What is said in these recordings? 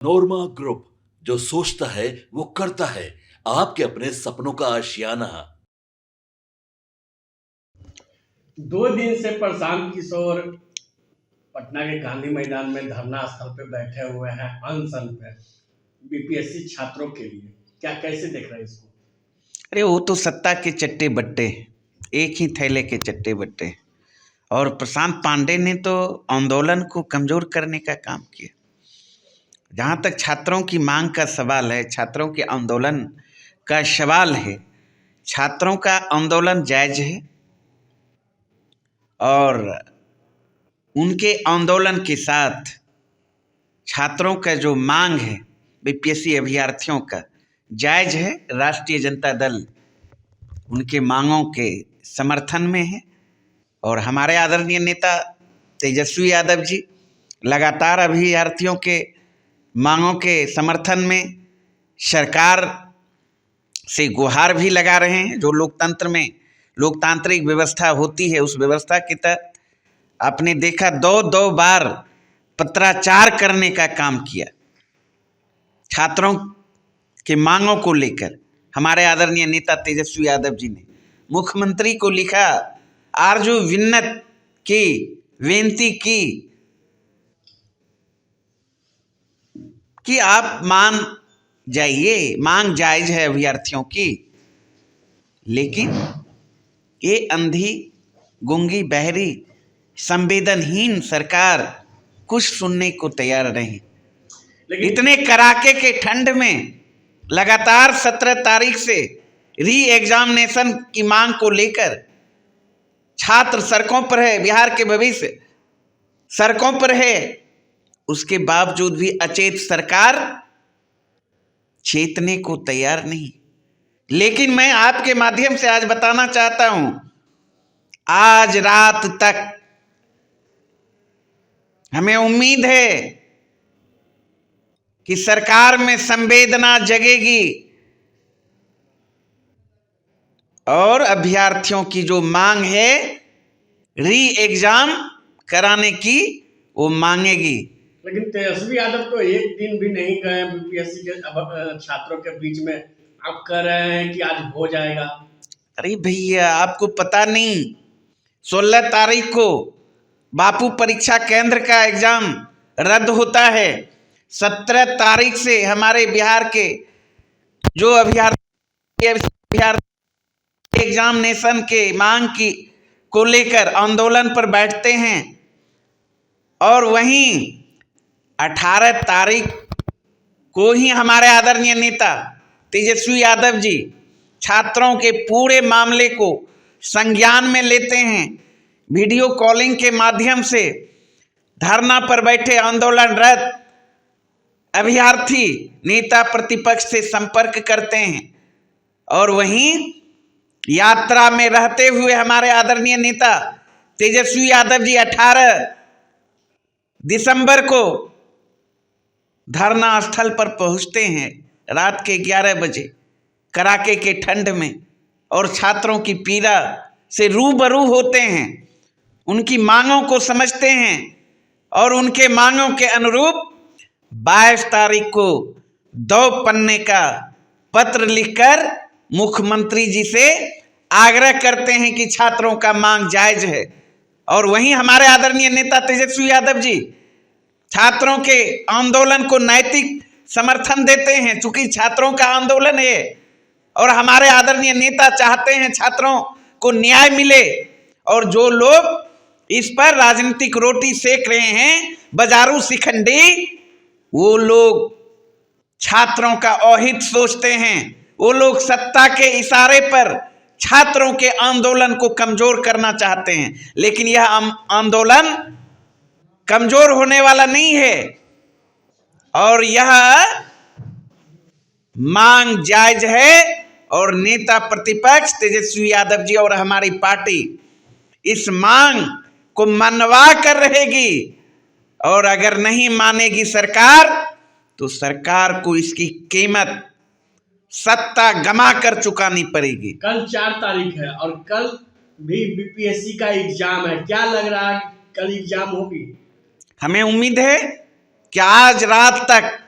नोरमा group, जो सोचता है वो करता है। आपके अपने सपनों का आशियाना। 2 दिन से प्रशांत किशोर पटना के गांधी मैदान में धरना स्थल पे बैठे हुए हैं अनशन पे, बीपीएससी छात्रों के लिए। क्या कैसे देख रहे हैं इसको? अरे वो तो सत्ता के चट्टे बट्टे, एक ही थैले के चट्टे बट्टे। और प्रशांत पांडे ने तो आंदोलन को कमजोर करने का काम किया। जहाँ तक छात्रों की मांग का सवाल है, छात्रों के आंदोलन का सवाल है, छात्रों का आंदोलन जायज है और उनके आंदोलन के साथ छात्रों का जो मांग है बीपीएससी अभ्यर्थियों का जायज है। राष्ट्रीय जनता दल उनके मांगों के समर्थन में है और हमारे आदरणीय नेता तेजस्वी यादव जी लगातार अभ्यर्थियों के मांगों के समर्थन में सरकार से गुहार भी लगा रहे हैं। जो लोकतंत्र में लोकतांत्रिक व्यवस्था होती है, उस व्यवस्था के तहत आपने देखा 2 बार पत्राचार करने का काम किया छात्रों के मांगों को लेकर। हमारे आदरणीय नेता तेजस्वी यादव जी ने मुख्यमंत्री को लिखा, आरजू विन्नत की, बेनती की कि आप मान जाइए, मांग जायज है अभ्यर्थियों की। लेकिन ये अंधी, गूंगी, बहरी, संवेदनहीन सरकार कुछ सुनने को तैयार नहीं। इतने कड़ाके के ठंड में लगातार 17 तारीख से री एग्जामिनेशन की मांग को लेकर छात्र सड़कों पर है, बिहार के भविष्य सड़कों पर है। उसके बावजूद भी अचेत सरकार चेतने को तैयार नहीं। लेकिन मैं आपके माध्यम से आज बताना चाहता हूं, आज रात तक हमें उम्मीद है कि सरकार में संवेदना जगेगी और अभ्यर्थियों की जो मांग है री एग्जाम कराने की, वो मांगेगी। लेकिन तेजस्वी यादव तो एक दिन भी नहीं गए बीपीएससी के छात्रों के बीच में। आप कह रहे हैं कि आज हो जाएगा। अरे भैया, आपको पता नहीं, 16 तारीख को बापू परीक्षा केंद्र का एग्जाम रद्द होता है। 17 तारीख से हमारे बिहार के जो अभ्यर्थी एग्जामिनेशन के मांग की को लेकर आंदोलन पर बैठते हैं और वहीं 18 तारीख को ही हमारे आदरणीय नेता तेजस्वी यादव जी छात्रों के पूरे मामले को संज्ञान में लेते हैं। वीडियो कॉलिंग के माध्यम से धरना पर बैठे आंदोलनरत अभ्यर्थी नेता प्रतिपक्ष से संपर्क करते हैं और वहीं यात्रा में रहते हुए हमारे आदरणीय नेता तेजस्वी यादव जी 18 दिसंबर को धरना स्थल पर पहुंचते हैं रात के 11 बजे कड़ाके के ठंड में और छात्रों की पीड़ा से रूबरू होते हैं, उनकी मांगों को समझते हैं और उनके मांगों के अनुरूप 22 तारीख को 2 पन्ने का पत्र लिखकर मुख्यमंत्री जी से आग्रह करते हैं कि छात्रों का मांग जायज है। और वहीं हमारे आदरणीय नेता तेजस्वी यादव जी छात्रों के आंदोलन को नैतिक समर्थन देते हैं, चूंकि छात्रों का आंदोलन है और हमारे आदरणीय नेता चाहते हैं छात्रों को न्याय मिले। और जो लोग इस पर राजनीतिक रोटी सेक रहे हैं, बाजारू शिखंडी, वो लोग छात्रों का अहित सोचते हैं। वो लोग सत्ता के इशारे पर छात्रों के आंदोलन को कमजोर करना चाहते हैं। लेकिन यह आंदोलन कमजोर होने वाला नहीं है और यह मांग जायज है और नेता प्रतिपक्ष तेजस्वी यादव जी और हमारी पार्टी इस मांग को मनवा कर रहेगी। और अगर नहीं मानेगी सरकार, तो सरकार को इसकी कीमत सत्ता गमा कर चुकानी पड़ेगी। कल 4 तारीख है और कल भी बीपीएससी का एग्जाम है। क्या लग रहा है कल एग्जाम होगी? हमें उम्मीद है कि आज रात तक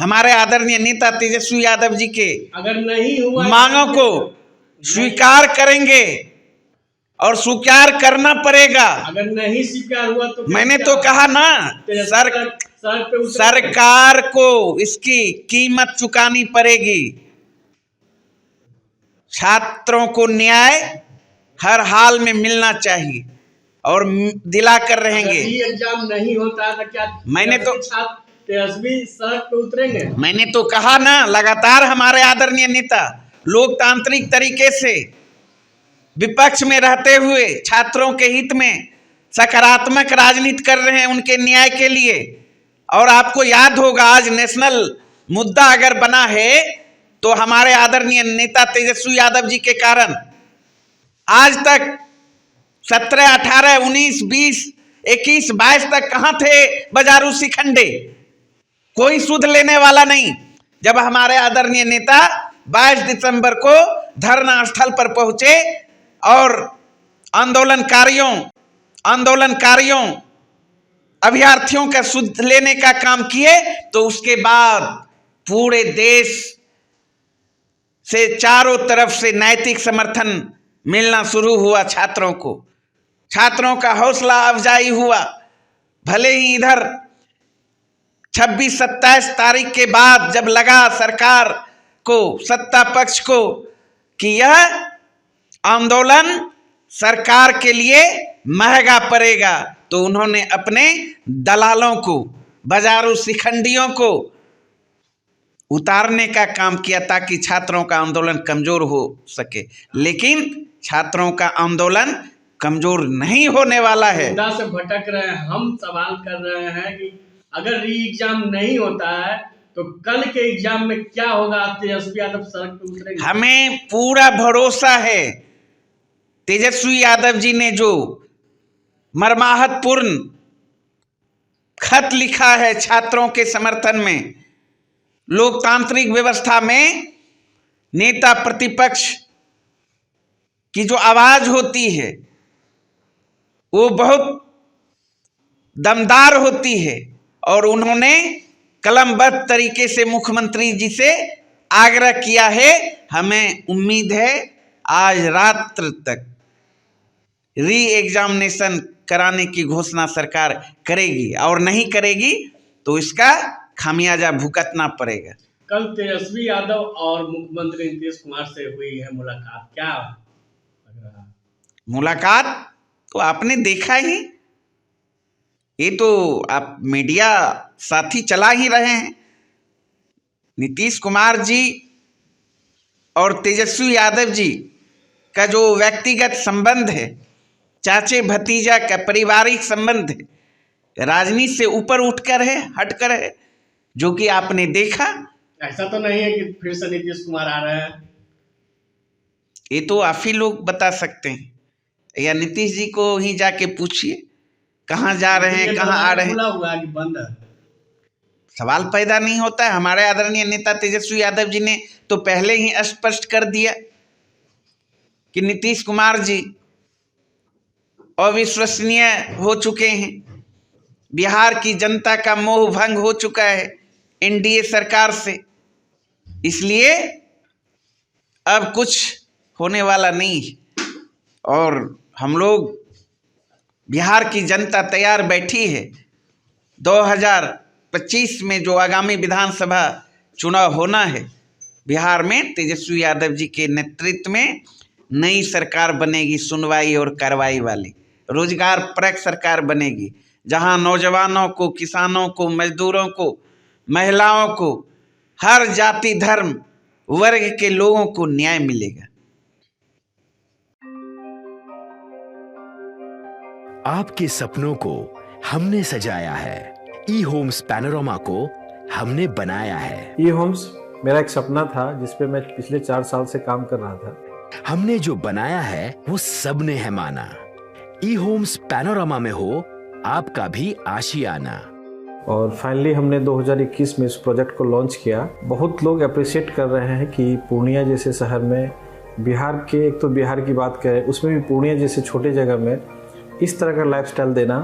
हमारे आदरणीय नेता तेजस्वी यादव जी के अगर नहीं हुआ मांगों को स्वीकार करेंगे और स्वीकार करना पड़ेगा। अगर नहीं स्वीकार हुआ तो मैंने तो कहा ना, सरकार को इसकी कीमत चुकानी पड़ेगी। छात्रों को न्याय हर हाल में मिलना चाहिए और दिला कर रहेंगे। एग्जाम नहीं होता है तो क्या मैंने तो तेजस्वी सड़क पे उतरेंगे? मैंने तो कहा ना, लगातार हमारे आदरणीय नेता लोकतांत्रिक तरीके से विपक्ष में रहते हुए छात्रों के हित में सकारात्मक राजनीति कर रहे हैं उनके न्याय के लिए। और आपको याद होगा, आज नेशनल मुद्दा अगर बना है तो हमारे आदरणीय नेता तेजस्वी यादव जी के कारण आज तक 17, 18, 19, 20, 21, 22 तक कहां थे बाजारू शिखंडे? कोई सुध लेने वाला नहीं। जब हमारे आदरणीय नेता 22 दिसंबर को धरना स्थल पर पहुंचे और आंदोलनकारियों अभ्यर्थियों का सुध लेने का काम किए, तो उसके बाद पूरे देश से चारों तरफ से नैतिक समर्थन मिलना शुरू हुआ छात्रों को। छात्रों का हौसला अफजाई हुआ। भले ही इधर 26-27 तारीख के बाद जब लगा सरकार को, सत्ता पक्ष को, कि यह आंदोलन सरकार के लिए महंगा पड़ेगा, तो उन्होंने अपने दलालों को, बाजारू शिखंडियों को उतारने का काम किया ताकि छात्रों का आंदोलन कमजोर हो सके। लेकिन छात्रों का आंदोलन कमजोर नहीं होने वाला है। मुद्दा से भटक रहे हैं। हम सवाल कर रहे हैं कि अगर री एग्जाम नहीं होता है तो कल के एग्जाम में क्या होगा? तेजस्वी यादव सड़क पर उतरेंगे? हमें पूरा भरोसा है। तेजस्वी यादव जी ने जो मर्माहतपूर्ण खत लिखा है छात्रों के समर्थन में, लोकतांत्रिक व्यवस्था में नेता प्रतिपक्ष की जो आवाज होती है वो बहुत दमदार होती है। और उन्होंने कलमबद्ध तरीके से मुख्यमंत्री जी से आग्रह किया है। हमें उम्मीद है आज रात्र तक री एग्जामिनेशन कराने की घोषणा सरकार करेगी, और नहीं करेगी तो इसका खामियाजा भुगतना पड़ेगा। कल तेजस्वी यादव और मुख्यमंत्री नीतीश कुमार से हुई है मुलाकात, क्या लग रहा है? मुलाकात तो आपने देखा ही, ये तो आप मीडिया साथी चला ही रहे हैं। नीतीश कुमार जी और तेजस्वी यादव जी का जो व्यक्तिगत संबंध है, चाचे भतीजा का पारिवारिक संबंध है, राजनीति से ऊपर उठकर है, हटकर है, जो कि आपने देखा। ऐसा तो नहीं है कि फिर से नीतीश कुमार आ रहे हैं? ये तो आप ही लोग बता सकते हैं, या नीतीश जी को ही जाके पूछिए कहाँ जा रहे हैं, कहाँ आ रहे हैं। खुला हुआ कि बंद है? सवाल पैदा नहीं होता है। हमारे आदरणीय नेता तेजस्वी यादव जी ने तो पहले ही स्पष्ट कर दिया कि नीतीश कुमार जी अविश्वसनीय हो चुके हैं। बिहार की जनता का मोह भंग हो चुका है एनडीए सरकार से, इसलिए अब कुछ होने वाला नहीं। और हम लोग, बिहार की जनता तैयार बैठी है। 2025 में जो आगामी विधानसभा चुनाव होना है, बिहार में तेजस्वी यादव जी के नेतृत्व में नई सरकार बनेगी, सुनवाई और कार्रवाई वाली, रोजगार परक सरकार बनेगी, जहां नौजवानों को, किसानों को, मजदूरों को, महिलाओं को, हर जाति धर्म वर्ग के लोगों को न्याय मिलेगा। आपके सपनों को हमने सजाया है, ई होम्स पैनोरामा को हमने बनाया है। ई होम्स मेरा एक सपना था जिस पे मैं पिछले 4 साल से काम कर रहा था। हमने जो बनाया है वो सबने है माना। ई होम्स पैनोरामा में हो आपका भी आशियाना। और फाइनली हमने 2021 में इस प्रोजेक्ट को लॉन्च किया। बहुत लोग अप्रिशिएट कर रहे हैं कि पूर्णिया जैसे शहर में, बिहार के, एक तो बिहार की बात करें उसमें भी पूर्णिया जैसे छोटे जगह में इस तरह का लाइफस्टाइल देना,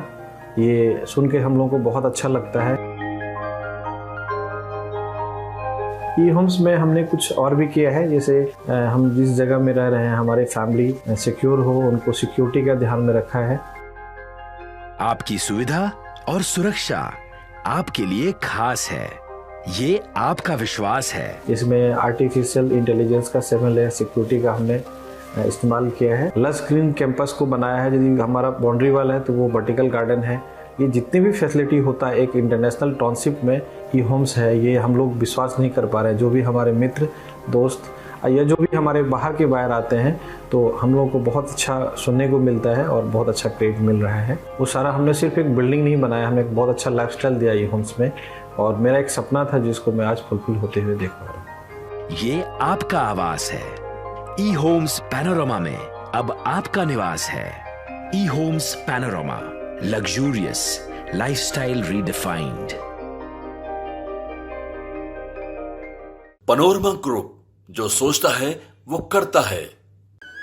ये सुन के हम लोगों को बहुत अच्छा लगता है। ई होम्स में हमने कुछ और भी किया है, जैसे हम जिस जगह में रह रहे हैं हमारे फैमिली सिक्योर हो, उनको सिक्योरिटी का ध्यान में रखा है। आपकी सुविधा और सुरक्षा आपके लिए खास है, ये आपका विश्वास है। इसमें आर्टिफिशियल इंटेलिजेंस का 7 लेयर सिक्योरिटी का हमने इस्तेमाल किया है। लस ग्रीन कैंपस को बनाया है, यदि हमारा बाउंड्री वाल है तो वो वर्टिकल गार्डन है। ये जितनी भी फैसिलिटी होता है एक इंटरनेशनल टाउनशिप में ई होम्स है, ये हम लोग विश्वास नहीं कर पा रहे हैं। जो भी हमारे मित्र दोस्त या जो भी हमारे बाहर आते हैं तो हम लोगों को बहुत अच्छा सुनने को मिलता है और बहुत अच्छा क्रेडिट मिल रहा है। वो सारा हमने सिर्फ एक बिल्डिंग नहीं बनाया, हमने एक बहुत अच्छा लाइफस्टाइल दिया ई होम्स में, और मेरा एक सपना था जिसको मैं आज फुलफिल होते हुए देख पा रहा हूँ। ये आपका आवास है। ई होम्स पैनोरामा में अब आपका निवास है। E homes panorama, luxurious lifestyle redefined. Panorama group, जो सोचता है वो करता है।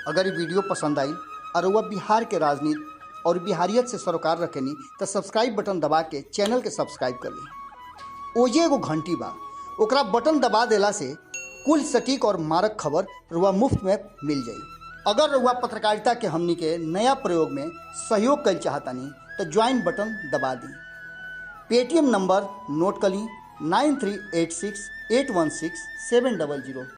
अगर ये वीडियो पसंद आई और वह बिहार के राजनीति और बिहारियत से सरोकार रखेनी तो सब्सक्राइब बटन दबा के चैनल के सब्सक्राइब कर ली। ओजे एगो घंटी बा, ओकरा बटन दबा देला से कुल सटीक और मारक खबर रुआ मुफ्त में मिल जाई। अगर रुआ पत्रकारिता के हमनी के नया प्रयोग में सहयोग कर चाहतानी तो ज्वाइन बटन दबा दी। पेटीएम नंबर नोट कर ली 9386816700।